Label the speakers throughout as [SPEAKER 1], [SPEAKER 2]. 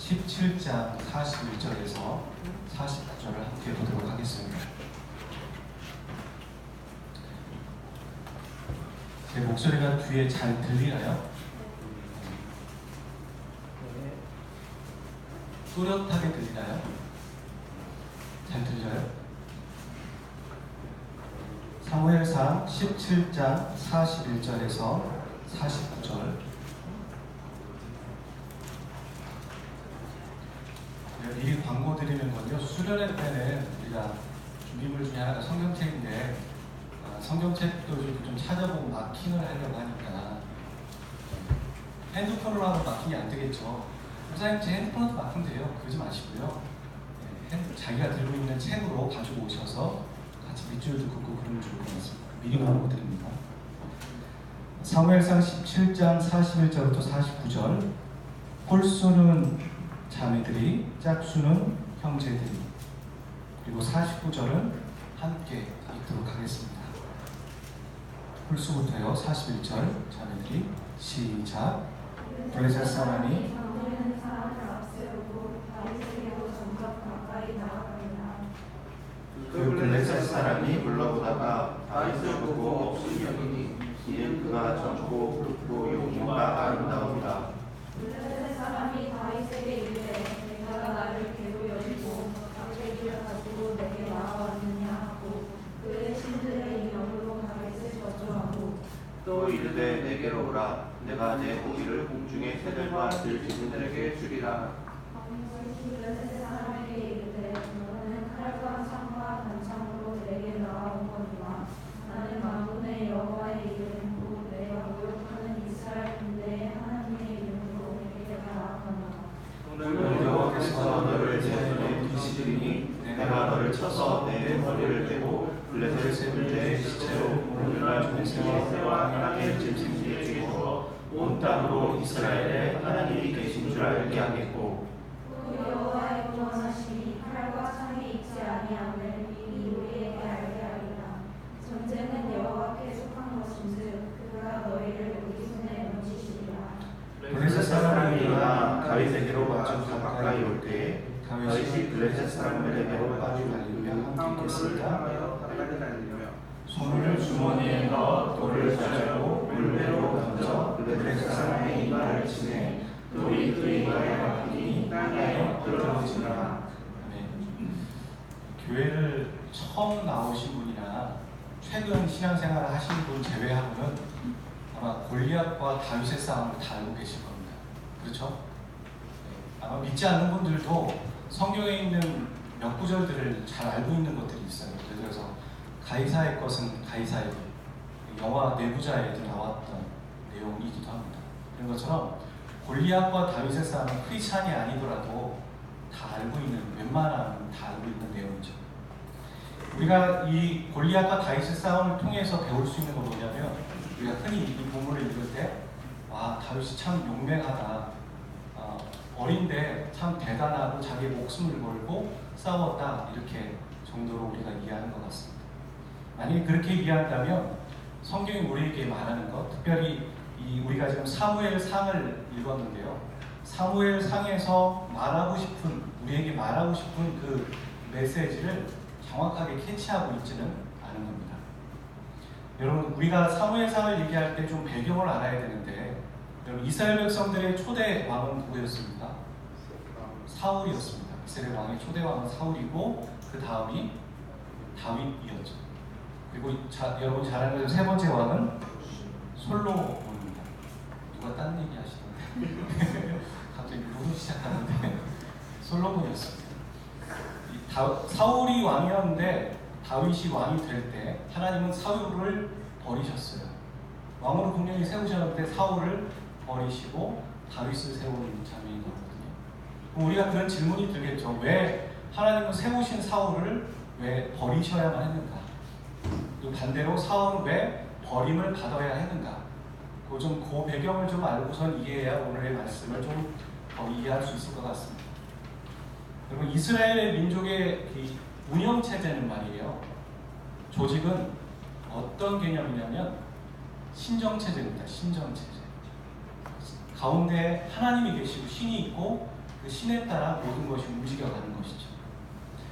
[SPEAKER 1] 17장 41절에서 49절을 함께 보도록 하겠습니다. 제 목소리가 뒤에 잘 들리나요? 뚜렷하게 들리나요? 잘 들려요? 사무엘상 17장 41절에서 49절. 미리 광고 드리는 건요, 수련회 때는 우리가 준비물 중에 하나가 성경책인데 성경책도 좀 찾아보고 마킹을 하려고 하니까 핸드폰으로 하면 마킹이 안 되겠죠. 목사님 제 핸드폰으로 마킹 돼요. 그러지 마시고요. 자기가 들고 있는 책으로 가지고 오셔서 같이 밑줄도 긋고 그러면 좋을 것 같습니다. 미리 광고 드립니다. 사무엘상 17장 41절부터 49절. 홀수는 자매들이, 짝수는 형제들이. 그리고 49절은 함께 읽도록 하겠습니다. 홀수부터요. 41절 자매들이 시작. 블레셋 사람이
[SPEAKER 2] 그 블레셋 사람이 물러보다가 다윗을 보고 없음 여기니 이는 그가 젊고 굵고 용모가 아름다우니라.
[SPEAKER 3] 블레셋 사람이 다윗에게 이르되 내가 나를 개로 여기고 박대기를 가지고 내게 나아왔느냐 하고 그의 신들의 이름으로 다윗을 저주하고
[SPEAKER 2] 또 이르되 내게로 오라. 내가 내 고기를 공중의 새들과 들짐승들에게 주리라.
[SPEAKER 3] 블레셋 사람에게 이르되 너는 칼과 창과 단창으로 내게 나아온 거니와 나는 만군의 여호와의 이름으로 내가 모욕하는 이스라엘 군대의 하나님의 이름으로 내게 나아가노라.
[SPEAKER 2] 오늘 여호와께서 너를 제 손에 두시리니 내가 너를 쳐서 내 머리를 대고 블레셋 군대의 시체로 오늘날 공생의 새와 하나님의 짐승들에 주어 온 땅으로 이스라엘에 하나님이 계신 줄 알게 하겠고
[SPEAKER 3] 여호와의 구원하심이 칼과 창이 있지 아니함을 이미 우리에게 알게 하리라. 전쟁은 여호와께 속한 것인즉 그가 너희를 우리 손에 얹으시리라.
[SPEAKER 2] 블레셋 사람이 일어나 다윗에게로 아주 가까이 올 때에 다윗이 블레셋 사람들에게로 아주 달리며 함께 있겠습니다. 손을 주머니에 넣어 돌을 가지고 물배로 던져 블레셋 사람의 이마를 치매 돌이 그 이마에 박히니 땅에 떨어지니라.
[SPEAKER 1] 교회를 처음 나오신 분이나 최근 신앙생활을 하신 분 제외하고는 아마 골리앗과 다윗의 싸움을 다 알고 계실 겁니다. 그렇죠? 아마 믿지 않는 분들도 성경에 있는 몇 구절들을 잘 알고 있는 것들이 있어요. 예를 들어서 가이사의 것은 가이사에게, 영화 내부자에도 나왔던 내용이기도 합니다. 그런 것처럼 골리앗과 다윗의 싸움은 크리스찬이 아니더라도 다 알고 있는, 웬만하면 다 알고 있는 내용이죠. 우리가 이 골리앗과 다윗의 싸움을 통해서 배울 수 있는 건 뭐냐면, 우리가 흔히 이 본문을 읽을 때, 와, 다윗이 참 용맹하다, 어린데 참 대단하고 자기의 목숨을 걸고 싸웠다, 이렇게 정도로 우리가 이해하는 것 같습니다. 만약에 그렇게 이해한다면 성경이 우리에게 말하는 것, 특별히 우리가 지금 사무엘상을 읽었는데요, 사무엘상에서 말하고 싶은, 우리에게 말하고 싶은 그 메시지를 정확하게 캐치하고 있지는 않은 겁니다. 여러분, 우리가 사무엘상을 얘기할 때 좀 배경을 알아야 되는데, 여러분, 이스라엘 백성들의 초대 왕은 누구였습니까? 사울이었습니다. 이스라엘 왕의 초대 왕은 사울이고 그 다음이 다윗이었죠. 그리고 여러분 잘 아는 세 번째 왕은 솔로몬입니다. 누가 딴 얘기 하시던데 갑자기 누구 시작하는데 솔로몬이었습니다. 사울이 왕이었는데 다윗이 왕이 될 때 하나님은 사울을 버리셨어요. 왕으로 분명히 세우셨는데 사울을 버리시고 다윗을 세운 장면이 나오거든요. 그럼 우리가 그런 질문이 들겠죠. 왜 하나님은 세우신 사울을 왜 버리셔야만 했는가? 또 반대로 사울은 왜 버림을 받아야 했는가? 그 배경을 좀 알고선 이해해야 오늘의 말씀을 좀 더 이해할 수 있을 것 같습니다. 여러분, 이스라엘 민족의 운영 체제는 말이에요. 조직은 어떤 개념이냐면 신정 체제입니다. 신정 체제. 가운데 하나님이 계시고 신이 있고 그 신에 따라 모든 것이 움직여가는 것이죠.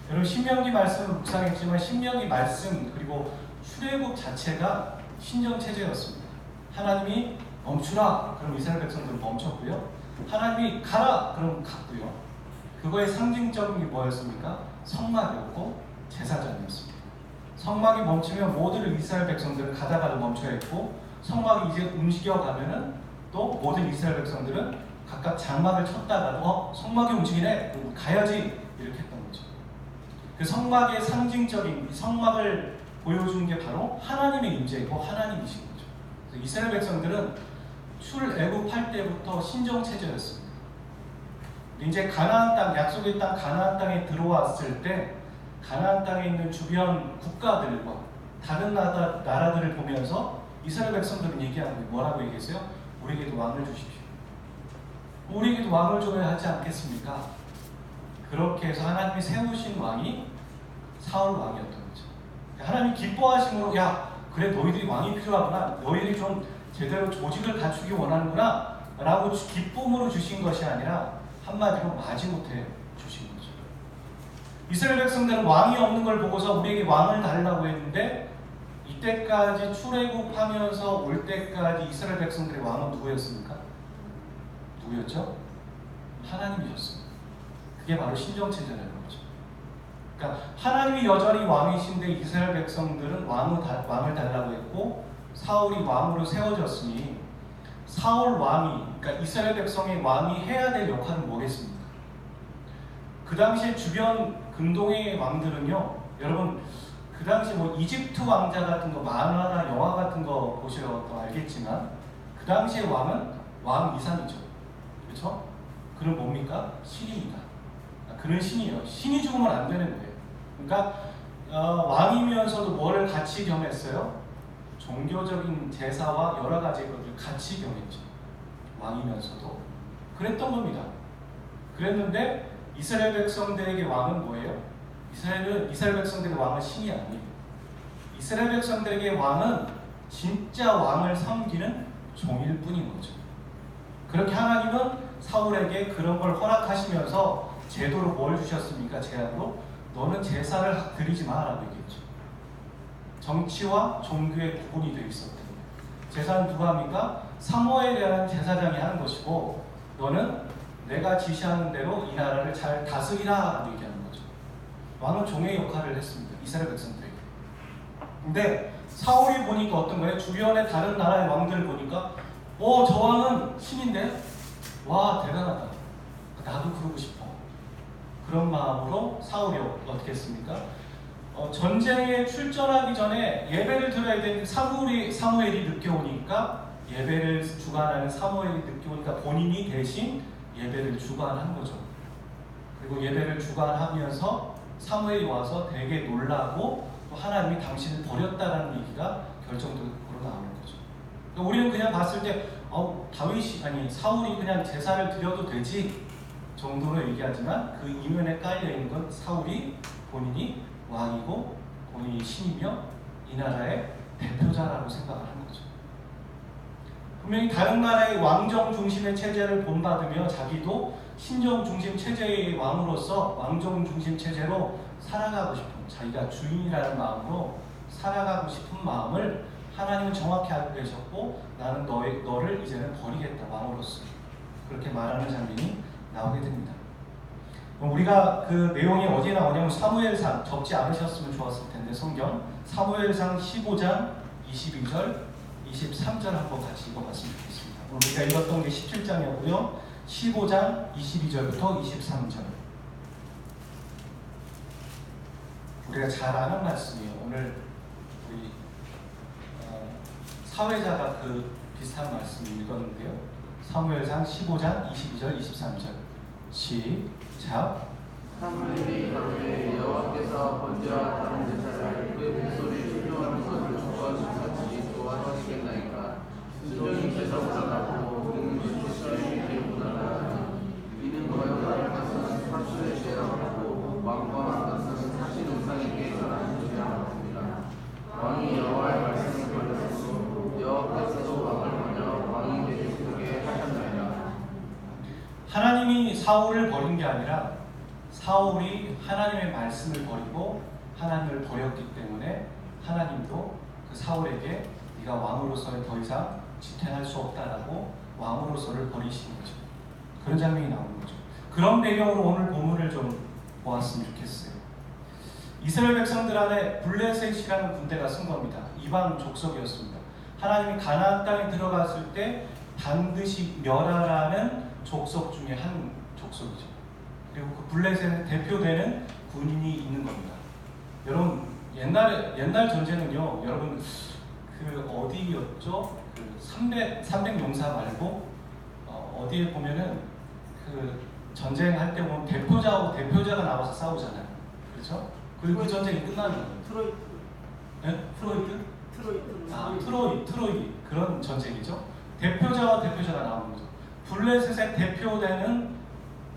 [SPEAKER 1] 여러분 신명기 말씀을 묵상했지만 신명기 말씀 그리고 출애굽 자체가 신정체제였습니다. 하나님이 멈추라 그럼 이스라엘 백성들은 멈췄고요. 하나님이 가라 그럼 갔고요. 그거의 상징적인 게 뭐였습니까? 성막이었고 제사장이었습니다. 성막이 멈추면 모든 이스라엘 백성들은 가다가도 멈춰야 했고 성막이 이제 움직여가면은 또 모든 이스라엘 백성들은 각각 장막을 쳤다가도 성막이 움직이네 그럼 가야지 이렇게 했던 거죠. 그 성막의 상징적인 성막을 보여준 게 바로 하나님의 임재이고 하나님이신 거죠. 그래서 이스라엘 백성들은 출애굽할 때부터 신정체제였습니다. 이제 가나안 땅, 약속의 땅 가나안 땅에 들어왔을 때 가나안 땅에 있는 주변 국가들과 다른 나라들을 보면서 이스라엘 백성들은 얘기하는 거예요. 뭐라고 얘기했어요? 우리에게도 왕을 주십시오. 우리에게도 왕을 줘야 하지 않겠습니까? 그렇게 해서 하나님이 세우신 왕이 사울 왕이었던 거죠. 하나님이 기뻐하심으로 야 그래 너희들이 왕이 필요하구나. 너희들이 좀 제대로 조직을 갖추기 원하는구나 라고 기쁨으로 주신 것이 아니라 한마디로 마지못해 주신 거죠. 이스라엘 백성들은 왕이 없는 걸 보고서 우리에게 왕을 달라고 했는데 이때까지 출애굽하면서 올 때까지 이스라엘 백성들의 왕은 누구였습니까? 누구였죠? 하나님이셨습니다. 그게 바로 신정체제라는 거죠. 그러니까 하나님이 여전히 왕이신데 이스라엘 백성들은 왕을 달라고 했고 사울이 왕으로 세워졌으니 사울 왕이 그러니까 이스라엘 백성의 왕이 해야 될 역할은 뭐겠습니까? 그 당시에 주변 근동의 왕들은요, 여러분 그 당시 뭐 이집트 왕자 같은 거 만화나 영화 같은 거 보셔도 알겠지만 그 당시의 왕은 왕 이상이죠, 그렇죠? 그는 뭡니까? 신입니다. 그는 신이에요. 신이 죽으면 안 되는 거예요. 그러니까 왕이면서도 뭐를 같이 겸했어요? 종교적인 제사와 여러 가지 것을 같이 겸했죠. 왕이면서도 그랬던 겁니다. 그랬는데 이스라엘 백성들에게 왕은 뭐예요? 이스라엘 백성들의 왕은 신이 아니에요. 이스라엘 백성들에게 왕은 진짜 왕을 섬기는 종일 뿐인 거죠. 그렇게 하나님은 사울에게 그런 걸 허락하시면서 제도로 뭘 주셨습니까? 제약으로 너는 제사를 드리지 마라고 얘기했죠. 정치와 종교의 구분이 되어 있었던 거예요. 제사는 누가 합니까? 사무엘이라는 제사장이 하는 것이고 너는 내가 지시하는 대로 이 나라를 잘 다스리라 얘기하는 거죠. 왕은 종의 역할을 했습니다. 이스라엘 백성들에게. 근데 사울이 보니까 어떤 거예요? 주변의 다른 나라의 왕들을 보니까 저 왕은 신인데? 와 대단하다. 나도 그러고 싶어. 그런 마음으로 사울이 어떻게 했습니까? 전쟁에 출전하기 전에 예배를 드려야 되는 사무엘이 늦게 오니까 예배를 주관하는 사무엘이 늦게 오니까 본인이 대신 예배를 주관한 거죠. 그리고 예배를 주관하면서 사무엘이 와서 되게 놀라고 또 하나님이 당신을 버렸다라는 얘기가 결정적으로 나오는 거죠. 그러니까 우리는 그냥 봤을 때 사울이 그냥 제사를 드려도 되지 정도로 얘기하지만 그 이면에 깔려 있는 건 사울이 본인이 왕이고 본인이 신이며 이 나라의 대표자라고 생각을 하는 거죠. 분명히 다른 나라의 왕정 중심의 체제를 본받으며 자기도 신정 중심 체제의 왕으로서 왕정 중심 체제로 살아가고 싶은 자기가 주인이라는 마음으로 살아가고 싶은 마음을 하나님은 정확히 알고 계셨고 나는 너를 이제는 버리겠다 왕으로서 그렇게 말하는 장면이 나오게 됩니다. 우리가 그 내용이 어디에 나오냐면 사무엘상 적지 않으셨으면 좋았을 텐데 성경 사무엘상 15장 22절 23절 한번 같이 읽어봤으면 좋겠습니다. 우리가 읽었던 게 17장이었고요. 15장 22절부터 23절 우리가 잘 아는 말씀이에요. 오늘 우리 사회자가 그 비슷한 말씀을 읽었는데요. 사무엘상 15장 22절 23절 시작.
[SPEAKER 4] 사무엘이 가로되 여호와께서 번제와 다른 제사를 그 목소리 순종하는 것을 주관하시지 좋아하시겠나이까. 순종이 제사보다 낫고 그는 주시의 죄보다 이는 거여 다른 것은 사수의 죄라고 왕과 한 것은 사실 우상에게 전하는 죄라고입니다. 왕이 여호와의 말씀을 버렸으므로 여호와께서도 왕을 버려 왕이 되게 하셨나이다.
[SPEAKER 1] 하나님이 사울을 버린 게 아니라 사울이 하나님의 말씀을 버리고 하나님을 버렸기 때문에 하나님도 그 사울에게 네가 왕으로서는 더 이상 지탱할 수 없다라고 왕으로서를 버리시는 거죠. 그런 장면이 나오는 거죠. 그런 배경으로 오늘 본문을 좀 보았으면 좋겠어요. 이스라엘 백성들 안에 블레셋이라는 군대가 쓴 겁니다. 이방 족속이었습니다. 하나님이 가나안 땅에 들어갔을 때 반드시 멸하라는 족속 중에 한 족속이죠. 그리고 그 블레셋에 대표되는 군인이 있는 겁니다. 여러분 옛날 전쟁은요, 여러분 그 어디였죠? 그 300 용사 말고 어디에 보면은 그 전쟁할 때 보면 대표자하고 대표자가 나와서 싸우잖아요. 그렇죠? 그리고 그 전쟁이 끝나는 거예요.
[SPEAKER 5] 트로이.
[SPEAKER 1] 네? 프로이트?
[SPEAKER 5] 트로이.
[SPEAKER 1] 트로이 그런 전쟁이죠. 대표자와 대표자가 나오는 거죠. 블레셋의 대표되는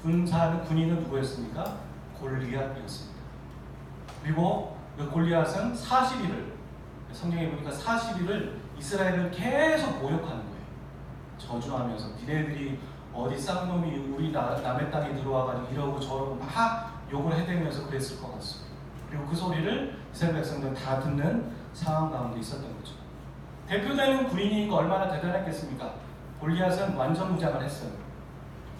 [SPEAKER 1] 군인은 누구였습니까? 골리앗이었습니다. 그리고 그 골리앗은 40일을 성경에 보니까 40일을 이스라엘을 계속 모욕하는 거예요. 저주하면서 니네들이 어디 쌍놈이 우리 남의 땅에 들어와가지고 이러고 저러고 막 욕을 해대면서 그랬을 것 같습니다. 그리고 그 소리를 이스라엘 백성들은 다 듣는 상황 가운데 있었던 거죠. 대표되는 군인이니까 얼마나 대단했겠습니까? 골리앗은 완전 무장을 했어요.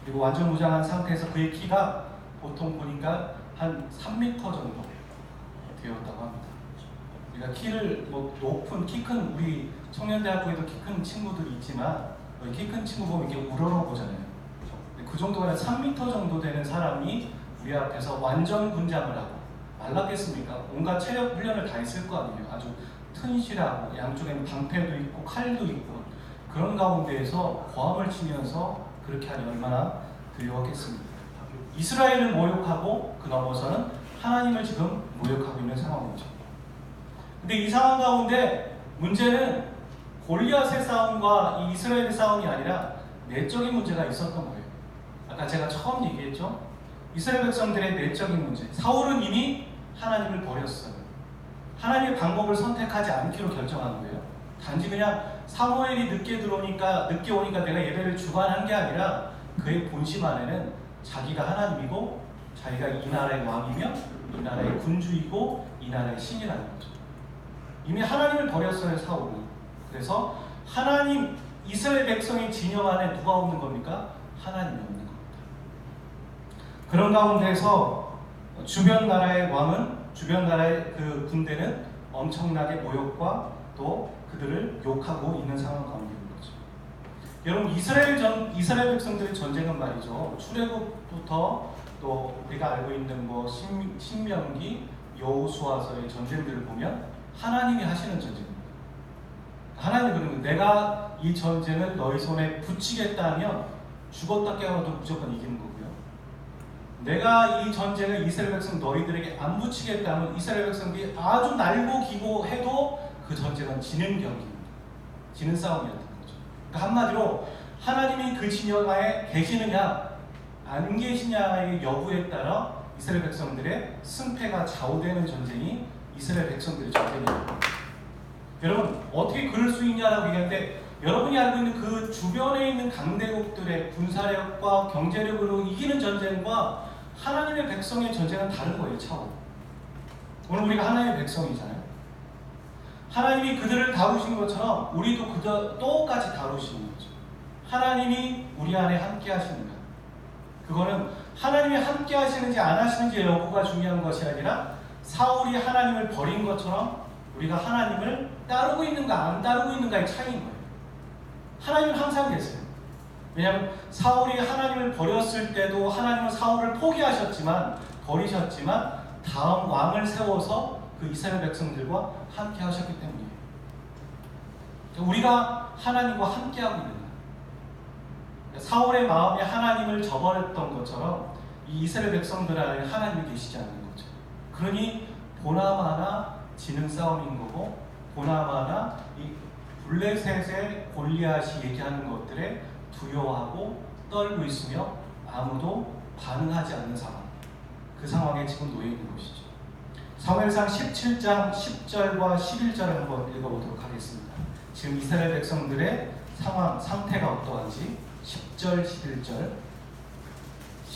[SPEAKER 1] 그리고 완전 무장한 상태에서 그의 키가 보통 보니까 한 3m 정도 되었다고 합니다. 그러니까 키를 높은 키 큰 우리 청년대학교에도 키 큰 친구들이 있지만 키 큰 친구 보면 이렇게 우러러보잖아요. 그 정도가 3m 정도 되는 사람이 우리 앞에서 완전 군장을 하고 말랐겠습니까? 온갖 체력 훈련을 다 했을 거 아니에요. 아주 튼실하고 양쪽에는 방패도 있고 칼도 있고 그런 가운데에서 고함을 치면서 그렇게 하니 얼마나 두려웠겠습니까? 이스라엘을 모욕하고 그 넘어서는 하나님을 지금 모욕하고 있는 상황이죠. 근데 이 상황 가운데 문제는 골리앗의 싸움과 이 이스라엘의 싸움이 아니라 내적인 문제가 있었던 거예요. 아까 제가 처음 얘기했죠. 이스라엘 백성들의 내적인 문제. 사울은 이미 하나님을 버렸어요. 하나님의 방법을 선택하지 않기로 결정한 거예요. 단지 그냥 사무엘이 늦게 오니까 내가 예배를 주관한 게 아니라 그의 본심 안에는 자기가 하나님이고 자기가 이 나라의 왕이며 이 나라의 군주이고 이 나라의 신이라는 거죠. 이미 하나님을 버렸어요, 사울은. 그래서 하나님, 이스라엘 백성의 진영 안에 누가 없는 겁니까? 하나님이 없는 겁니다. 그런 가운데서 주변 나라의 왕은, 주변 나라의 그 군대는 엄청나게 모욕과 또 그들을 욕하고 있는 상황 가운데 있는 거죠. 여러분, 이스라엘 백성들의 전쟁은 말이죠. 출애굽부터 또 우리가 알고 있는 신명기, 여호수아서의 전쟁들을 보면 하나님이 하시는 전쟁입니다. 하나님이 그러는 거예요. 내가 이 전쟁을 너희 손에 붙이겠다 하면 죽었다 깨어나도 무조건 이기는 거고요. 내가 이 전쟁을 이스라엘 백성 너희들에게 안 붙이겠다 하면 이스라엘 백성들이 아주 날고 기고 해도 그 전쟁은 지는 경기입니다. 지는 싸움이었던 거죠. 그러니까 한마디로 하나님이 그 진영하에 계시느냐 안 계시냐의 여부에 따라 이스라엘 백성들의 승패가 좌우되는 전쟁이 이스라엘 백성들의 전쟁입니다. 여러분 어떻게 그럴 수 있냐라고 얘기하는데 여러분이 알고 있는 그 주변에 있는 강대국들의 군사력과 경제력으로 이기는 전쟁과 하나님의 백성의 전쟁은 다른 거예요. 차원. 오늘 우리가 하나님의 백성이잖아요. 하나님이 그들을 다루신 것처럼 우리도 그들 똑같이 다루시는 거죠. 하나님이 우리 안에 함께 하시는가. 그거는 하나님이 함께 하시는지 안 하시는지 여부가 중요한 것이 아니라 사울이 하나님을 버린 것처럼 우리가 하나님을 따르고 있는가 안 따르고 있는가의 차이인 거예요. 하나님은 항상 계세요. 왜냐하면 사울이 하나님을 버렸을 때도 하나님은 사울을 포기하셨지만 버리셨지만 다음 왕을 세워서 그 이스라엘 백성들과 함께 하셨기 때문이에요. 우리가 하나님과 함께하고 있는 거예요. 사울의 마음이 하나님을 저버렸던 것처럼 이 이스라엘 백성들 안에 하나님이 계시지 않는 거죠. 그러니 보나마나 지는 싸움인 거고 보나마나 이 블레셋의 골리앗이 얘기하는 것들에 두려워하고 떨고 있으며 아무도 반응하지 않는 상황. 그 상황에 지금 놓여 있는 것이죠. 사무엘상 17장 10절과 11절을 한번 읽어보도록 하겠습니다. 지금 이스라엘 백성들의 상태가 어떠한지 10절, 11절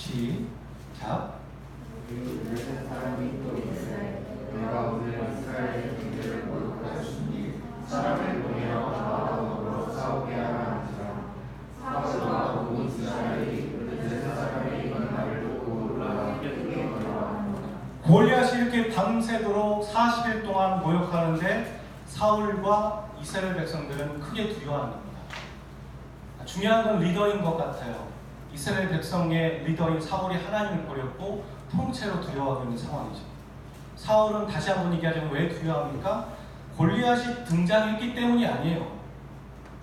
[SPEAKER 1] 시작.
[SPEAKER 2] 블레셋 사람이 또 이르되 내가 오늘 이스라엘의 경계를 모욕하였으니 사람을 보내어 나와 더불어 싸우게 하라 하니라. 사울과 온 이스라엘이 블레셋 사람의 이 말을 듣고 올라가 크게 걸어왔노라.
[SPEAKER 1] 골리앗이 이렇게 밤새도록 40일 동안 모욕하는데 사울과 이스라엘 백성들은 크게 두려워하는 겁니다. 중요한 건 리더인 것 같아요. 이스라엘 백성의 리더인 사울이 하나님을 버렸고 통째로 두려워하고 있는 상황이죠. 사울은 다시 한번 얘기하자면 왜 두려워합니까? 골리앗이 등장했기 때문이 아니에요.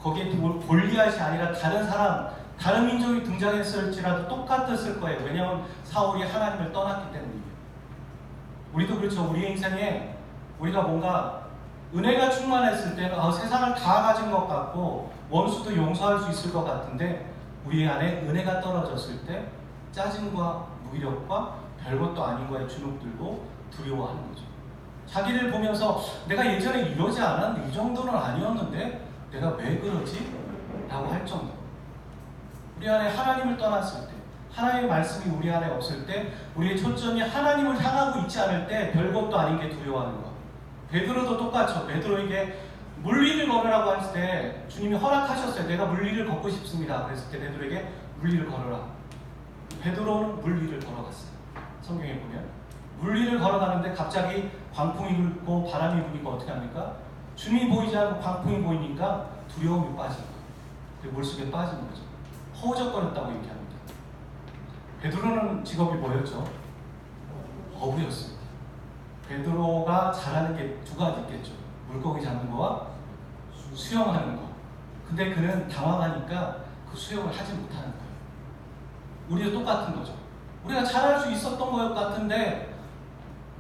[SPEAKER 1] 거기에 골리앗이 아니라 다른 사람, 다른 민족이 등장했을지라도 똑같았을 거예요. 왜냐하면 사울이 하나님을 떠났기 때문이에요. 우리도 그렇죠. 우리의 인생에 우리가 뭔가 은혜가 충만했을 때 세상을 다 가진 것 같고 원수도 용서할 수 있을 것 같은데 우리 안에 은혜가 떨어졌을 때 짜증과 무기력과 별것도 아닌 거에 주눅 들고 두려워하는 거죠. 자기를 보면서 내가 예전에 이러지 않았는데 이 정도는 아니었는데 내가 왜 그러지? 라고 할 정도. 우리 안에 하나님을 떠났을 때, 하나님의 말씀이 우리 안에 없을 때, 우리의 초점이 하나님을 향하고 있지 않을 때 별것도 아닌 게 두려워하는 거. 베드로도 똑같죠. 베드로에게 물리를 걸으라고 했을 때 주님이 허락하셨어요. 내가 물리를 걷고 싶습니다. 그랬을 때 베드로에게 물리를 걸어라. 베드로는 물리를 걸어갔어요. 성경에 보면 물리를 걸어가는데 갑자기 광풍이 불고 바람이 부니까 어떻게 합니까? 주님이 보이지 않고 광풍이 보이니까 두려움이 빠진 거예요. 그리고 물속에 빠진 거죠. 허우적거렸다고 얘기합니다. 베드로는 직업이 뭐였죠? 어부였어요. 베드로가 잘하는 게 두 가지 있겠죠. 물고기 잡는 거와 수영하는 거. 근데 그는 당황하니까 그 수영을 하지 못하는 거예요. 우리도 똑같은 거죠. 우리가 잘할 수 있었던 것 같은데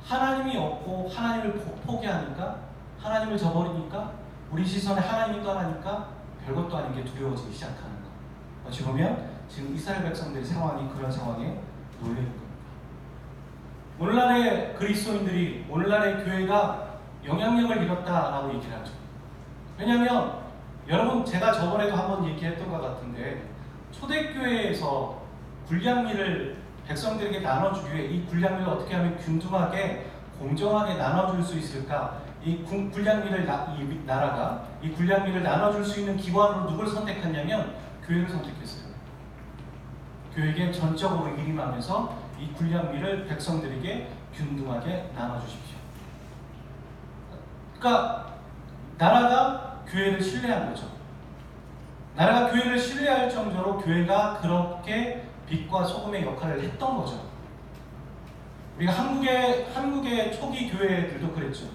[SPEAKER 1] 하나님이 없고 하나님을 포기하니까, 하나님을 저버리니까, 우리 시선에 하나님이 떠나니까 별것도 아닌 게 두려워지기 시작하는 거. 어찌 보면 지금 이스라엘 백성들의 상황이 그런 상황에 놓여 있는 겁니다. 오늘날의 그리스도인들이, 오늘날의 교회가 영향력을 잃었다라고 얘기를 하죠. 왜냐하면 여러분, 제가 저번에도 한번 얘기했던 것 같은데 초대교회에서 군량미를 백성들에게 나눠주기 위해 이 군량미를 어떻게 하면 균등하게 공정하게 나눠줄 수 있을까? 이 군량미를 이 나라가 이 군량미를 나눠줄 수 있는 기관으로 누굴 선택했냐면 교회를 선택했어요. 교회에게 전적으로 일임하면서 이 군량미를 백성들에게 균등하게 나눠주십시오. 그러니까 나라가 교회를 신뢰한 거죠. 나라가 교회를 신뢰할 정도로 교회가 그렇게 빛과 소금의 역할을 했던 거죠. 우리가 한국의 초기 교회들도 그랬죠.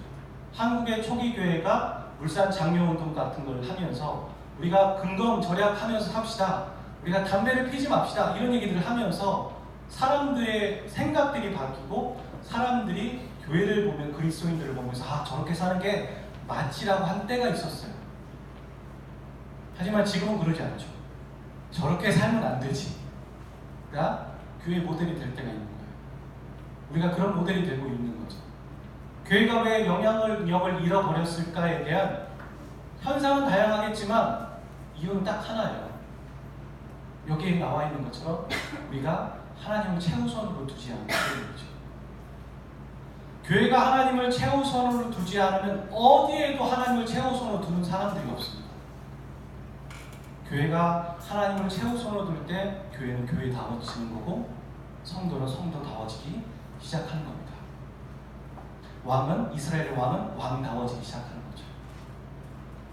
[SPEAKER 1] 한국의 초기 교회가 물산 장려운동 같은 걸 하면서 우리가 금검 절약하면서 삽시다. 우리가 담배를 피지 맙시다. 이런 얘기들을 하면서 사람들의 생각들이 바뀌고 사람들이 교회를 보면, 그리스도인들을 보면서 저렇게 사는 게 맞지라고 한 때가 있었어요. 하지만 지금은 그러지 않죠. 저렇게 살면 안 되지. 가 교회 모델이 될 때가 있는 거예요. 우리가 그런 모델이 되고 있는 거죠. 교회가 왜 영향력을 잃어버렸을까에 대한 현상은 다양하겠지만 이유는 딱 하나예요. 여기에 나와 있는 것처럼 우리가 하나님을 최우선으로 두지 않는 거죠. 교회가 하나님을 최우선으로 두지 않으면 어디에도 하나님을 최우선으로 두는 사람들이 없습니다. 교회가 하나님을 최우선으로 둘 때 교회는 교회다워지는 거고 성도는 성도다워지기 시작하는 겁니다. 이스라엘의 왕은 왕다워지기 시작하는 거죠.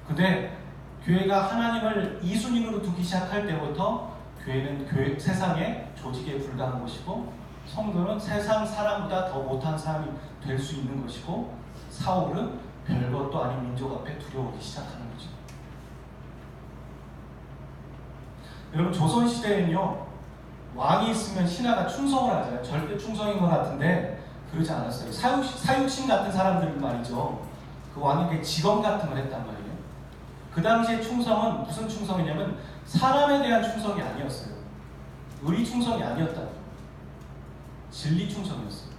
[SPEAKER 1] 근데 교회가 하나님을 2순위로 두기 시작할 때부터 교회는 세상의 조직에 불과한 것이고 성도는 세상 사람보다 더 못한 사람이 될 수 있는 것이고 사울은 별것도 아닌 민족 앞에 두려워하기 시작하는 거죠. 여러분, 조선시대에는요 왕이 있으면 신하가 충성을 하잖아요. 절대 충성인 것 같은데 그러지 않았어요. 사육신 같은 사람들 말이죠. 그 왕에게 직원 같은 걸 했단 말이에요. 그 당시에 충성은 무슨 충성이냐면 사람에 대한 충성이 아니었어요. 의리 충성이 아니었다고. 진리 충성이었어요.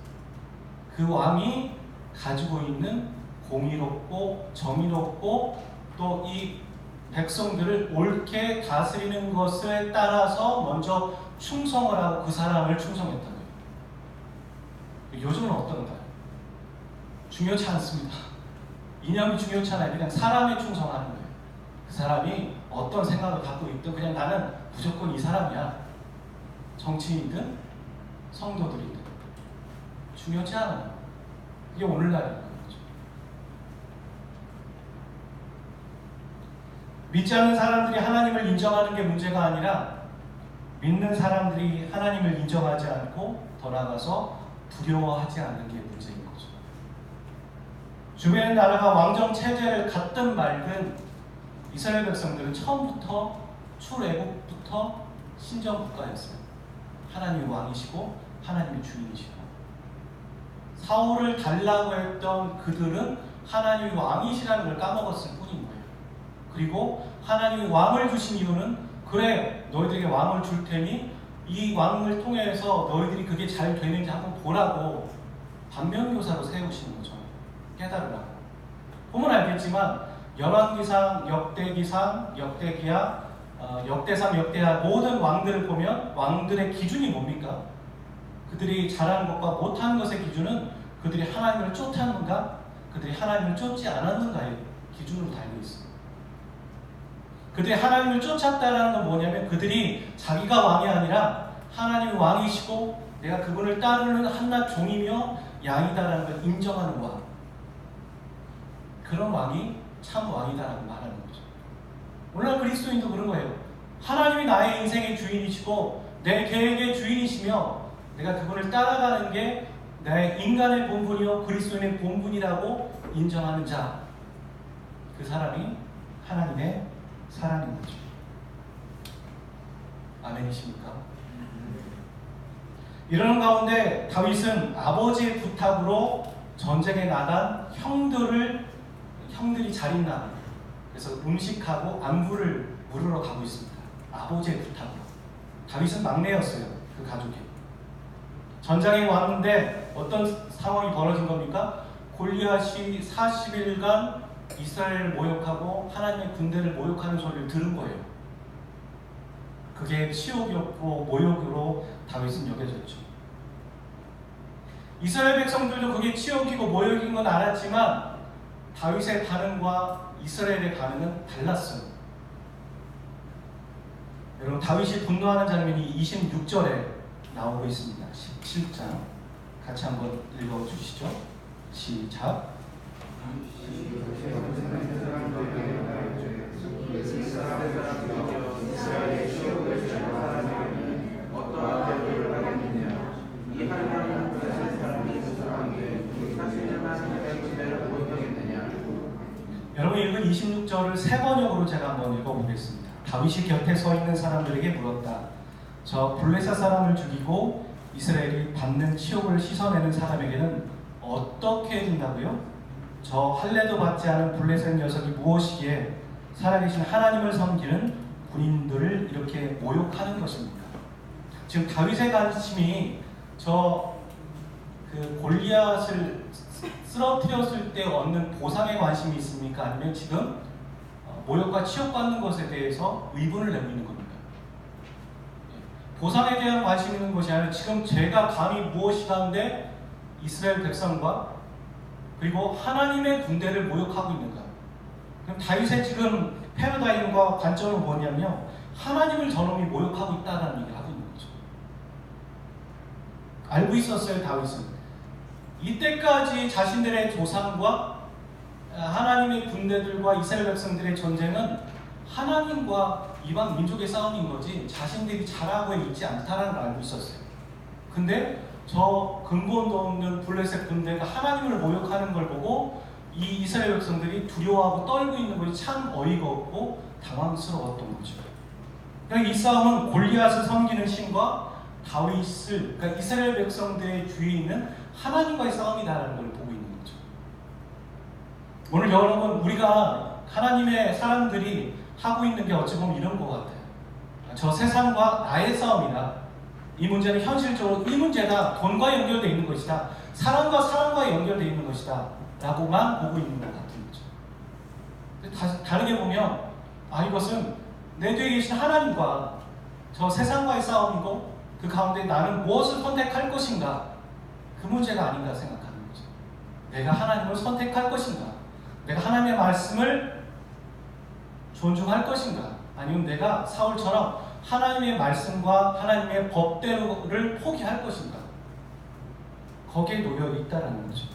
[SPEAKER 1] 그 왕이 가지고 있는 공의롭고 정의롭고 또 이 백성들을 옳게 다스리는 것에 따라서 먼저 충성을 하고 그 사람을 충성했던 거예요. 요즘은 어떤가요? 중요치 않습니다. 이념이 중요치 않아요. 그냥 사람에 충성하는 거예요. 그 사람이 어떤 생각을 갖고 있든 그냥 나는 무조건 이 사람이야. 정치인이든 성도들이든 중요치 않아요. 이게 오늘날인 거죠. 믿지 않는 사람들이 하나님을 인정하는 게 문제가 아니라 믿는 사람들이 하나님을 인정하지 않고 더 나아가서 두려워하지 않는 게 문제인 거죠. 주변의 나라가 왕정 체제를 갖든 말든 이스라엘 백성들은 처음부터 출애굽부터 신정 국가였어요. 하나님이 왕이시고 하나님이 주인이시고 사울을 달라고 했던 그들은 하나님이 왕이시라는 걸 까먹었을 뿐인 거예요. 그리고 하나님이 왕을 주신 이유는 그래 너희들에게 왕을 줄 테니 이 왕을 통해서 너희들이 그게 잘 되는지 한번 보라고 반면교사로 세우시는 거죠. 깨달으라고. 보면 알겠지만 열왕기상, 역대기상, 역대기야, 역대상, 역대하 모든 왕들을 보면 왕들의 기준이 뭡니까? 그들이 잘하는 것과 못하는 것의 기준은 그들이 하나님을 쫓았는가? 그들이 하나님을 쫓지 않았는가의 기준으로 달려 있습니다. 그들이 하나님을 쫓았다는 건 뭐냐면 그들이 자기가 왕이 아니라 하나님이 왕이시고 내가 그분을 따르는 한낱 종이며 양이다라는 걸 인정하는 왕. 그런 왕이 참 왕이다라고 말하는 거죠. 오늘날 그리스도인도 그런 거예요. 하나님이 나의 인생의 주인이시고 내 계획의 주인이시며 내가 그분을 따라가는 게 나의 인간의 본분이요 그리스도인의 본분이라고 인정하는 자. 그 사람이 하나님의 사람인 거죠. 아멘이십니까? 이러는 가운데 다윗은 아버지의 부탁으로 전쟁에 나간 형들이 잘 있나 그래서 음식하고 안부를 물으러 가고 있습니다. 아버지의 부탁으로. 다윗은 막내였어요. 그 가족이. 전장에 왔는데 어떤 상황이 벌어진 겁니까? 골리앗이 40일간 이스라엘을 모욕하고 하나님의 군대를 모욕하는 소리를 들은 거예요. 그게 치욕이었고 모욕으로 다윗은 여겨졌죠. 이스라엘 백성들도 그게 치욕이고 모욕인 건 알았지만 다윗의 반응과 이스라엘의 반응은 달랐어요. 여러분 다윗이 분노하는 장면이 26절에 나오고 있습니다. 17장 같이 한번 읽어주시죠. 시작. 여러분 읽은 26절을 세 번역으로 제가 한번 읽어보겠습니다. 다윗이 곁에 서 있는 사람들에게 물었다. 저 블레셋 사람을 죽이고 이스라엘이 받는 치욕을 씻어내는 사람에게는 어떻게 해준다고요? 저 할례도 받지 않은 블레셋 녀석이 무엇이기에 살아계신 하나님을 섬기는 군인들을 이렇게 모욕하는 것입니까? 지금 다윗의 관심이 그 골리앗을 쓰러뜨렸을 때 얻는 보상에 관심이 있습니까? 아니면 지금 모욕과 치욕받는 것에 대해서 의문을 내고 있는 겁니까? 보상에 대한 관심이 있는 것이 아니라 지금 제가 감히 무엇이가운데 이스라엘 백성과 그리고 하나님의 군대를 모욕하고 있는가? 그럼 다윗의 지금 패러다임과 관점은 뭐냐면요, 하나님을 저놈이 모욕하고 있다는 얘기를 하고 있는 거죠. 알고 있었어요. 다윗은 이때까지 자신들의 조상과 하나님의 군대들과 이스라엘 백성들의 전쟁은 하나님과 이방 민족의 싸움인 거지 자신들이 잘하고 있지 않다는 걸 알고 있었어요. 근데 저 근본도 없는 블레셋 군대가 하나님을 모욕하는 걸 보고 이 이스라엘 백성들이 두려워하고 떨고 있는 것이 참 어이가 없고 당황스러웠던 거죠. 그러니까 이 싸움은 골리앗을 섬기는 신과 다윗을, 그러니까 이스라엘 백성들의 주위에 있는 하나님과의 싸움이다라는 걸 보고 있는 거죠. 오늘 여러분 우리가 하나님의 사람들이 하고 있는 게 어찌 보면 이런 것 같아요. 저 세상과 나의 싸움이다. 이 문제는 현실적으로 이 문제가 돈과 연결되어 있는 것이다. 사람과 사람과 연결되어 있는 것이다. 라고만 보고 있는 것 같은 거죠. 다르게 보면 이것은 내 뒤에 계신 하나님과 저 세상과의 싸움이고 그 가운데 나는 무엇을 선택할 것인가, 그 문제가 아닌가 생각하는 거죠. 내가 하나님을 선택할 것인가, 내가 하나님의 말씀을 존중할 것인가, 아니면 내가 사울처럼 하나님의 말씀과 하나님의 법대로를 포기할 것인가, 거기에 놓여 있다라는 거죠.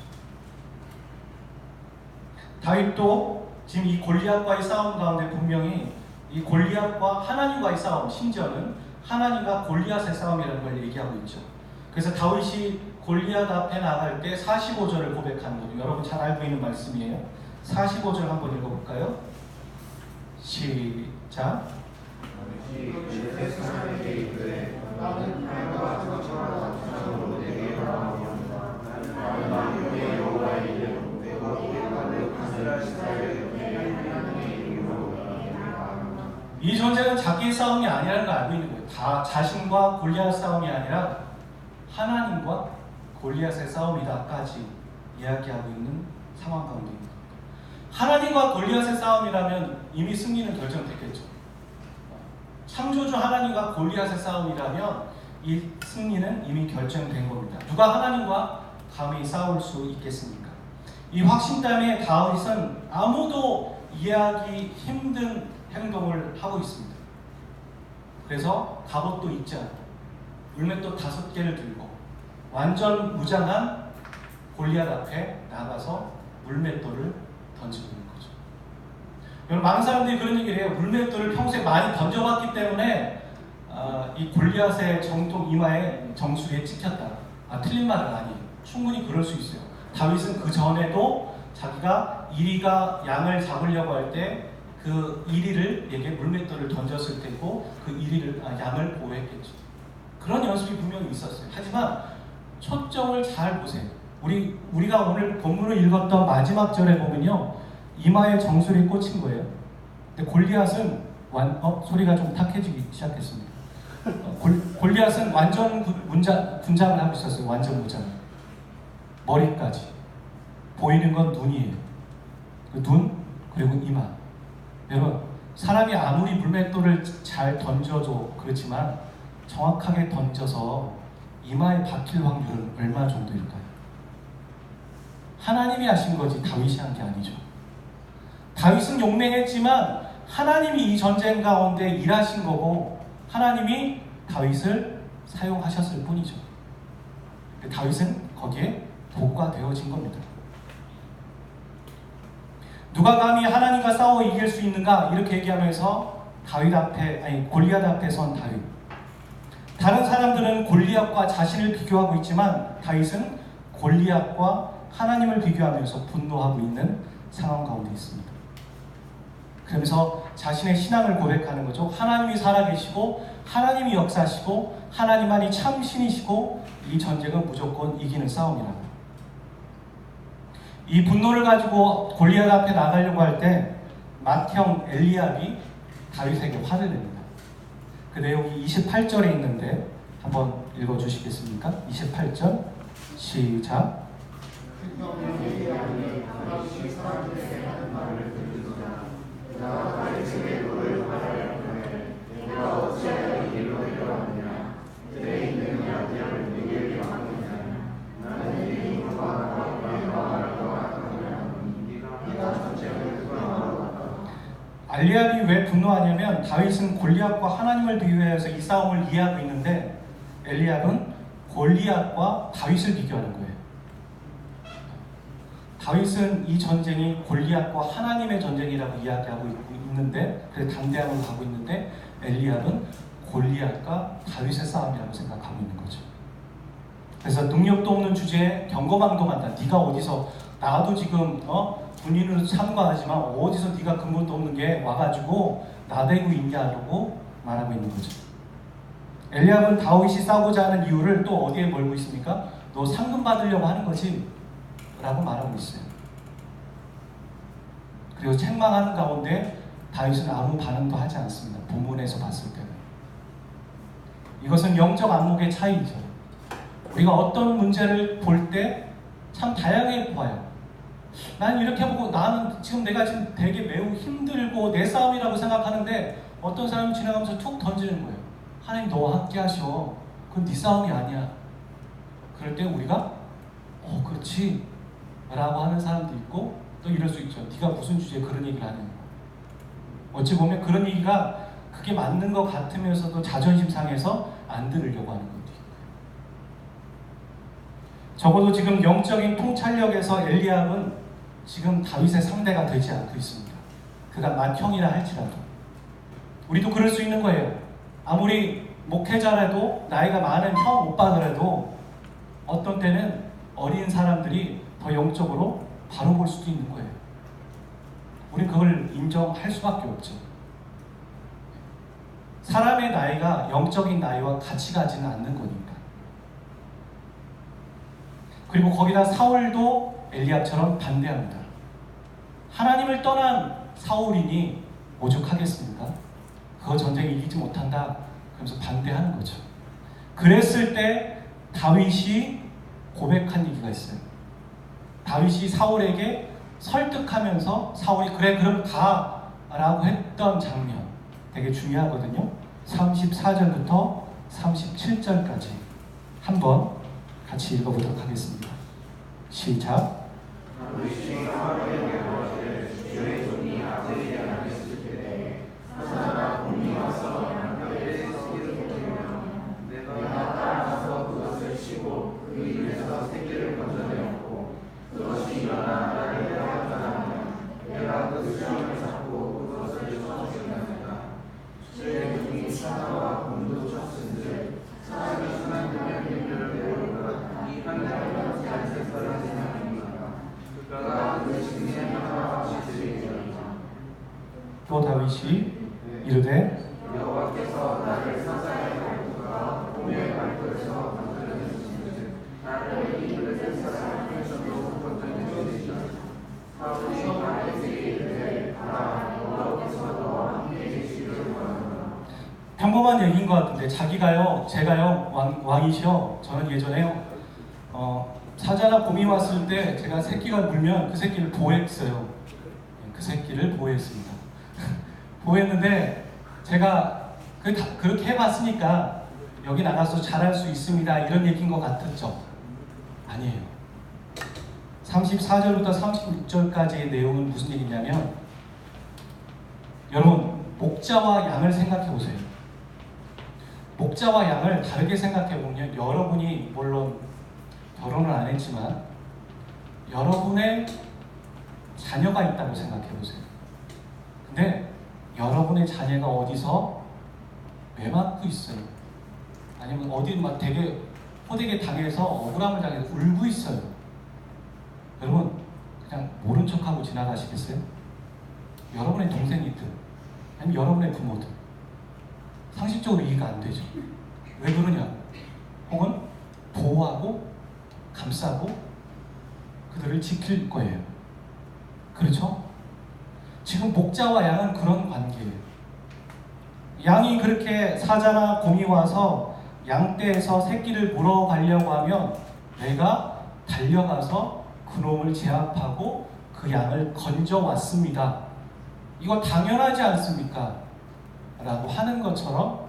[SPEAKER 1] 다윗도 지금 이 골리앗과의 싸움 가운데 분명히 이 골리앗과 하나님과의 싸움, 심지어는 하나님과 골리앗의 싸움이라는 걸 얘기하고 있죠. 그래서 다윗이 골리앗 앞에 나갈 때 45절을 고백하는 거죠. 여러분 잘 알고 있는 말씀이에요. 45절 한번 읽어볼까요? 시작. 이 전쟁은 자기의 싸움이 아니라는 걸 알고 있는 거예요. 다 자신과 골리앗 싸움이 아니라 하나님과 골리앗의 싸움이다까지 이야기하고 있는 상황 가운데입니다. 하나님과 골리앗의 싸움이라면 이미 승리는 결정됐겠죠. 창조주 하나님과 골리앗의 싸움이라면 이 승리는 이미 결정된 겁니다. 누가 하나님과 감히 싸울 수 있겠습니까? 이 확신 때문에 다윗은 아무도 이해하기 힘든 행동을 하고 있습니다. 그래서 갑옷도 입지 않고 물맷돌 5개를 들고 완전 무장한 골리앗 앞에 나가서 물맷돌을 던지고 있는 거죠. 여러분, 많은 사람들이 그런 얘기를 해요. 물맷돌을 평소에 많이 던져봤기 때문에 이 골리앗의 정통 이마에 정수리에 찍혔다. 틀린 말은 아니에요. 충분히 그럴 수 있어요. 다윗은 그 전에도 자기가 이리가 양을 잡으려고 할 때 그 이리에게 물맷돌을 던졌을 테고 그 양을 보호했겠죠. 그런 연습이 분명히 있었어요. 하지만 초점을 잘 보세요. 우리가 오늘 본문을 읽었던 마지막 절에 보면요, 이마에 정수리에 꽂힌 거예요. 근데 골리앗은 소리가 좀 탁해지기 시작했습니다. 골리앗은 완전 군장을 하고 있었어요. 완전 무장. 머리까지. 보이는 건 눈이에요. 그 눈, 그리고 이마. 여러분, 사람이 아무리 물맷돌을 잘 던져도 그렇지만 정확하게 던져서 이마에 박힐 확률은 얼마 정도일까요? 하나님이 하신 거지 다윗이 한 게 아니죠. 다윗은 용맹했지만 하나님이 이 전쟁 가운데 일하신 거고 하나님이 다윗을 사용하셨을 뿐이죠. 다윗은 거기에 도구가 되어진 겁니다. 누가 감히 하나님과 싸워 이길 수 있는가? 이렇게 얘기하면서 골리앗 앞에 선 다윗. 다른 사람들은 골리앗과 자신을 비교하고 있지만 다윗은 골리앗과 하나님을 비교하면서 분노하고 있는 상황 가운데 있습니다. 그러면서 자신의 신앙을 고백하는 거죠. 하나님이 살아계시고 하나님이 역사하시고 하나님만이 참 신이시고 이 전쟁은 무조건 이기는 싸움이라고. 이 분노를 가지고 골리앗 앞에 나가려고 할 때 맏형 엘리압이 다윗에게 화를 냅니다. 그 내용이 28절에 있는데 한번 읽어주시겠습니까? 28절 시작. 엘리압이 왜 분노하냐면 다윗은 골리앗과 하나님을 비교해서 이 싸움을 이해하고 있는데 엘리압은 골리앗과 다윗을 비교하는 거예요. 다윗은 이 전쟁이 골리앗과 하나님의 전쟁이라고 이야기하고 있는데 그래서 당대함을 가고 있는데 엘리압은 골리앗과 다윗의 싸움이라고 생각하고 있는 거죠. 그래서 능력도 없는 주제에 경거망동한다. 네가 어디서 나도 지금 군인으로 참가하지만 어디서 네가 근본도 없는 게 와가지고 나대고 있냐고 말하고 있는 거죠. 엘리압은 다윗이 싸우고자 하는 이유를 또 어디에 몰고 있습니까? 너 상금 받으려고 하는 거지? 라고 말하고 있어요. 그리고 책망하는 가운데 다윗은 아무 반응도 하지 않습니다. 본문에서 봤을 때는. 이것은 영적 안목의 차이죠. 우리가 어떤 문제를 볼 때 참 다양하게 보아요. 난 이렇게 보고 나는 지금 내가 지금 되게 매우 힘들고 내 싸움이라고 생각하는데 어떤 사람이 지나가면서 툭 던지는 거예요. 하나님 너와 함께 하셔. 그건 네 싸움이 아니야. 그럴 때 우리가 그렇지 라고 하는 사람도 있고 또 이럴 수 있죠. 네가 무슨 주제에 그런 얘기를 하는 거야. 어찌 보면 그런 얘기가 그게 맞는 것 같으면서도 자존심 상해서 안 들으려고 하는 것도 있고요. 적어도 지금 영적인 통찰력에서 엘리압은 지금 다윗의 상대가 되지 않고 있습니다. 그가 맏형이라 할지라도 우리도 그럴 수 있는 거예요. 아무리 목회자라도 나이가 많은 형 오빠더라도 어떤 때는 어린 사람들이 더 영적으로 바로 볼 수도 있는 거예요. 우린 그걸 인정할 수밖에 없죠. 사람의 나이가 영적인 나이와 같이 가지는 않는 거니까. 그리고 거기다 사울도 엘리압처럼 반대합니다. 하나님을 떠난 사울이니 오죽하겠습니까? 그거 전쟁에 이기지 못한다. 그러면서 반대하는 거죠. 그랬을 때 다윗이 고백한 얘기가 있어요. 다윗이 사울에게 설득하면서 사울이 그래 그럼 가 라고 했던 장면 되게 중요하거든요. 34절부터 37절까지 한번 같이 읽어보도록 하겠습니다. 시작. 또 다윗이 이르되
[SPEAKER 4] 여호와께서 나를 사자의 발톱과 곰의 발톱에서 건져내셨으니 나를 이 블레셋 사람에서도 건져내시리이다. 사울이 다윗에게 이르되 가라 여호와께서 너와 함께 계시기를 원하노라.
[SPEAKER 1] 평범한 얘기인 것 같은데 자기가요 제가요 왕이시여 저는 예전에요 사자나 곰이 왔을 때 제가 새끼가 물면 그 새끼를 보호했어요. 그 새끼를 보호했습니다. 보호했는데 제가 그렇게 해봤으니까 여기 나가서 잘할 수 있습니다 이런 얘기인 것 같았죠? 아니에요. 34절부터 36절까지의 내용은 무슨 얘기냐면 여러분 목자와 양을 생각해 보세요. 목자와 양을 다르게 생각해 보면 여러분이 물론 결혼을 안 했지만 여러분의 자녀가 있다고 생각해 보세요. 근데 여러분의 자녀가 어디서 매맞고 있어요. 아니면 어디 막 되게 호되게 당해서 억울함을 당해서 울고 있어요. 여러분 그냥 모른 척하고 지나가시겠어요? 여러분의 동생이든 아니면 여러분의 부모든 상식적으로 이해가 안 되죠. 왜 그러냐? 혹은 보호하고 감싸고 그들을 지킬 거예요. 그렇죠? 지금 목자와 양은 그런 관계예요. 양이 그렇게 사자나 곰이 와서 양떼에서 새끼를 물어가려고 하면 내가 달려가서 그놈을 제압하고 그 양을 건져왔습니다. 이거 당연하지 않습니까? 라고 하는 것처럼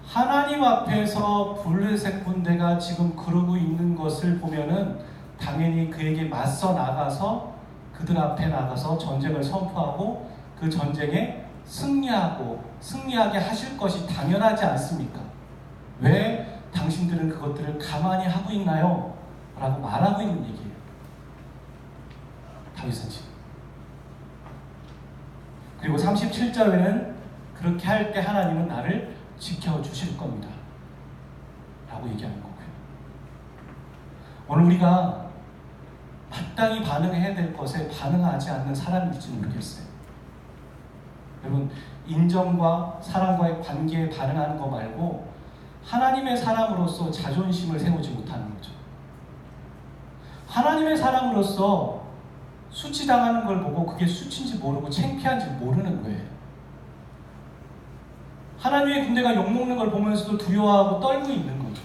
[SPEAKER 1] 하나님 앞에서 블레셋 군대가 지금 그러고 있는 것을 보면은 당연히 그에게 맞서 나가서 그들 앞에 나가서 전쟁을 선포하고 그 전쟁에 승리하게 하실 것이 당연하지 않습니까? 왜 당신들은 그것들을 가만히 하고 있나요? 라고 말하고 있는 얘기예요. 다윗은 지금. 그리고 37절에는 그렇게 할 때 하나님은 나를 지켜주실 겁니다. 라고 얘기하는 거고요. 오늘 우리가 마땅히 반응해야 될 것에 반응하지 않는 사람일지 모르겠어요. 여러분 인정과 사랑과의 관계에 반응하는 거 말고 하나님의 사람으로서 자존심을 세우지 못하는 거죠. 하나님의 사람으로서 수치당하는 걸 보고 그게 수치인지 모르고 창피한지 모르는 거예요. 하나님의 군대가 욕먹는 걸 보면서도 두려워하고 떨고 있는 거죠.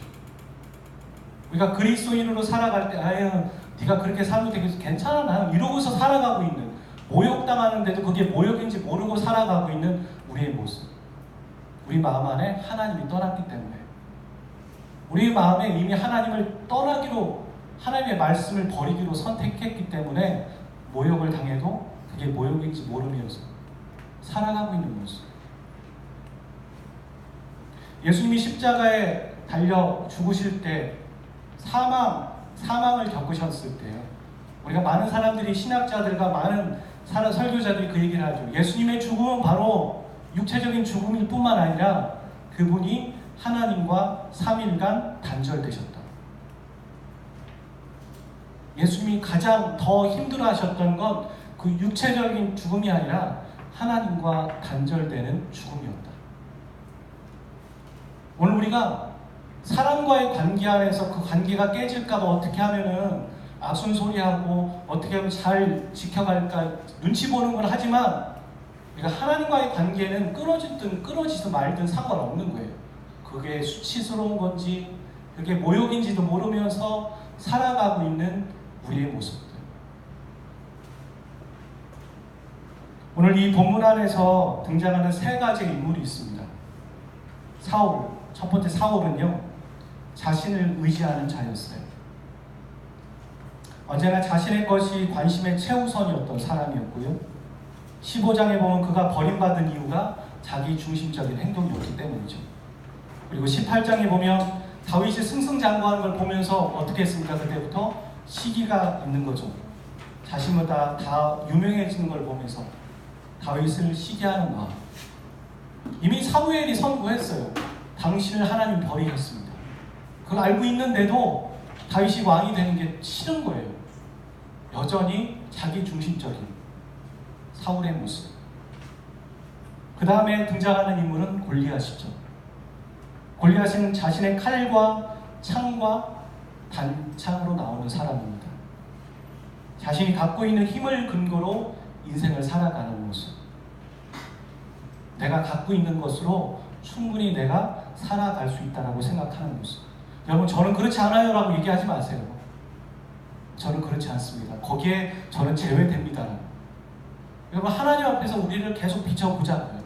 [SPEAKER 1] 우리가 그리스도인으로 살아갈 때 아유 네가 그렇게 살면 되겠어 괜찮아 나 이러고서 살아가고 있는 모욕당하는데도 그게 모욕인지 모르고 살아가고 있는 우리의 모습. 우리 마음 안에 하나님이 떠났기 때문에, 우리 마음에 이미 하나님을 떠나기로, 하나님의 말씀을 버리기로 선택했기 때문에 모욕을 당해도 그게 모욕인지 모르면서 살아가고 있는 모습. 예수님이 십자가에 달려 죽으실 때 사망을 겪으셨을 때요, 우리가 많은 사람들이, 신학자들과 많은 설교자들이 그 얘기를 하죠. 예수님의 죽음은 바로 육체적인 죽음일 뿐만 아니라 그분이 하나님과 3일간 단절되셨다. 예수님이 가장 더 힘들어하셨던 건 그 육체적인 죽음이 아니라 하나님과 단절되는 죽음이었다. 오늘 우리가 사람과의 관계 안에서 그 관계가 깨질까 봐 어떻게 하면은 악순소리하고 어떻게 하면 잘 지켜갈까 눈치 보는 걸 하지만, 우리가 하나님과의 관계는 끊어지든 말든 상관없는 거예요. 그게 수치스러운 건지 그게 모욕인지도 모르면서 살아가고 있는 우리의 모습들. 오늘 이 본문 안에서 등장하는 세 가지의 인물이 있습니다. 사울, 첫 번째 사울은요, 자신을 의지하는 자였어요. 언제나 자신의 것이 관심의 최우선이었던 사람이었고요. 15장에 보면 그가 버림받은 이유가 자기 중심적인 행동이었기 때문이죠. 그리고 18장에 보면 다윗이 승승장구하는 걸 보면서 어떻게 했습니까? 그때부터 시기가 있는 거죠. 자신보다 다 유명해지는 걸 보면서 다윗을 시기하는 마음. 이미 사무엘이 선고했어요. 당신을 하나님 버리셨습니다. 그걸 알고 있는데도 다윗이 왕이 되는 게 싫은 거예요. 여전히 자기 중심적인 사울의 모습. 그 다음에 등장하는 인물은 골리앗이죠. 골리앗은 자신의 칼과 창과 단창으로 나오는 사람입니다. 자신이 갖고 있는 힘을 근거로 인생을 살아가는 모습. 내가 갖고 있는 것으로 충분히 내가 살아갈 수 있다고 생각하는 모습. 여러분, 저는 그렇지 않아요 라고 얘기하지 마세요. 저는 그렇지 않습니다. 거기에 저는 제외됩니다. 여러분, 하나님 앞에서 우리를 계속 비춰보자고요.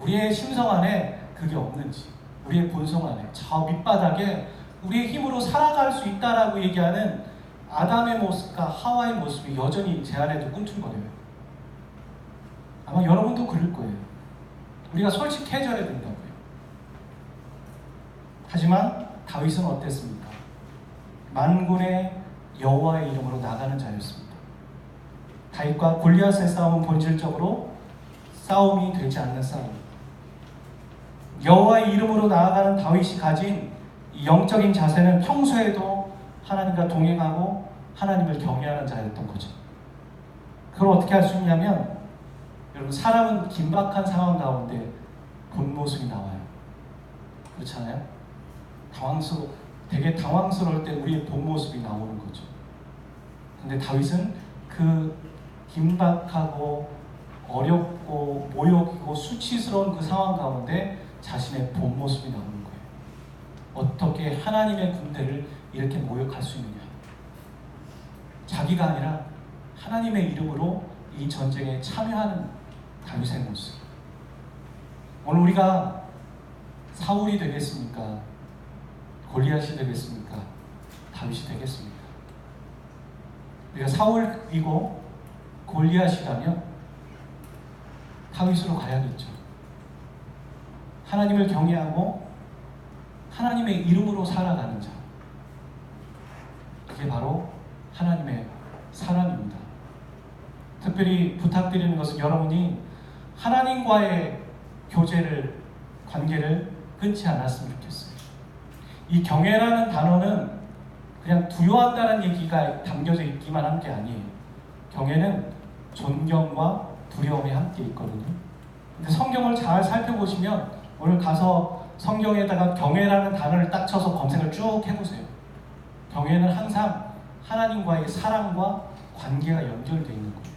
[SPEAKER 1] 우리의 심성 안에 그게 없는지, 우리의 본성 안에 저 밑바닥에 우리의 힘으로 살아갈 수 있다라고 얘기하는 아담의 모습과 하와의 모습이 여전히 제 안에도 꿈틀거려요. 아마 여러분도 그럴 거예요. 우리가 솔직해져야 된다고요. 하지만 다윗은 어땠습니까? 만군의 여호와의 이름으로 나가는 자였습니다. 다윗과 골리앗의 싸움은 본질적으로 싸움이 되지 않는 싸움. 여호와의 이름으로 나아가는 다윗이 가진 이 영적인 자세는 평소에도 하나님과 동행하고 하나님을 경외하는 자였던 거죠. 그걸 어떻게 할 수 있냐면, 여러분, 사람은 긴박한 상황 가운데 본 모습이 나와요. 그렇잖아요? 되게 당황스러울 때 우리의 본 모습이 나오는 거죠. 근데 다윗은 그 긴박하고 어렵고 모욕이고 수치스러운 그 상황 가운데 자신의 본 모습이 나오는 거예요. 어떻게 하나님의 군대를 이렇게 모욕할 수 있느냐. 자기가 아니라 하나님의 이름으로 이 전쟁에 참여하는 다윗의 모습. 오늘 우리가 사울이 되겠습니까? 골리앗이 되겠습니까? 다윗이 되겠습니까? 우리가 사울이고 골리앗이라면 다윗으로 가야겠죠. 하나님을 경외하고 하나님의 이름으로 살아가는 자. 그게 바로 하나님의 사람입니다. 특별히 부탁드리는 것은 여러분이 하나님과의 관계를 끊지 않았으면 좋겠어요. 이 경외라는 단어는 그냥 두려워한다는 얘기가 담겨져 있기만 한 게 아니에요. 경외는 존경과 두려움이 함께 있거든요. 근데 성경을 잘 살펴보시면, 오늘 가서 성경에다가 경외라는 단어를 딱 쳐서 검색을 쭉 해보세요. 경외는 항상 하나님과의 사랑과 관계가 연결되어 있는 거예요.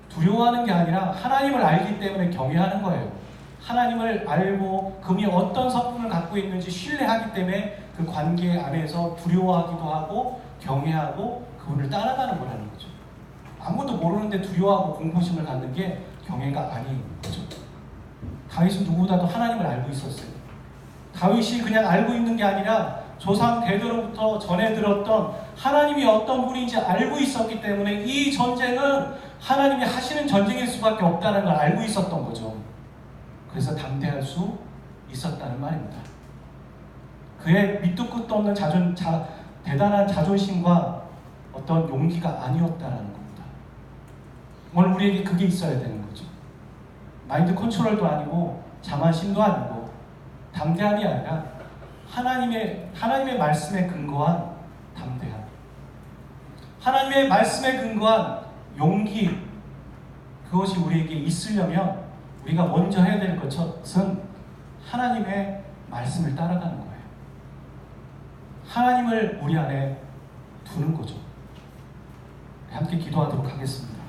[SPEAKER 1] 두려워하는 게 아니라 하나님을 알기 때문에 경외하는 거예요. 하나님을 알고 그분이 어떤 성품을 갖고 있는지 신뢰하기 때문에 그 관계 안에서 두려워하기도 하고 경외하고 그분을 따라가는 거라는 거죠. 아무것도 모르는데 두려워하고 공포심을 갖는 게 경외가 아닌 거죠. 다윗은 누구보다도 하나님을 알고 있었어요. 다윗이 그냥 알고 있는 게 아니라 조상 대대로부터 전해 들었던 하나님이 어떤 분인지 알고 있었기 때문에 이 전쟁은 하나님이 하시는 전쟁일 수밖에 없다는 걸 알고 있었던 거죠. 그래서 담대할 수 있었다는 말입니다. 그의 밑도 끝도 없는 대단한 자존심과 어떤 용기가 아니었다는 겁니다. 오늘 우리에게 그게 있어야 되는 거죠. 마인드 컨트롤도 아니고 자만심도 아니고 담대함이 아니라 하나님의 말씀에 근거한 담대함, 하나님의 말씀에 근거한 용기, 그것이 우리에게 있으려면 우리가 먼저 해야 될 것은 하나님의 말씀을 따라가는 거예요. 하나님을 우리 안에 두는 거죠. 함께 기도하도록 하겠습니다.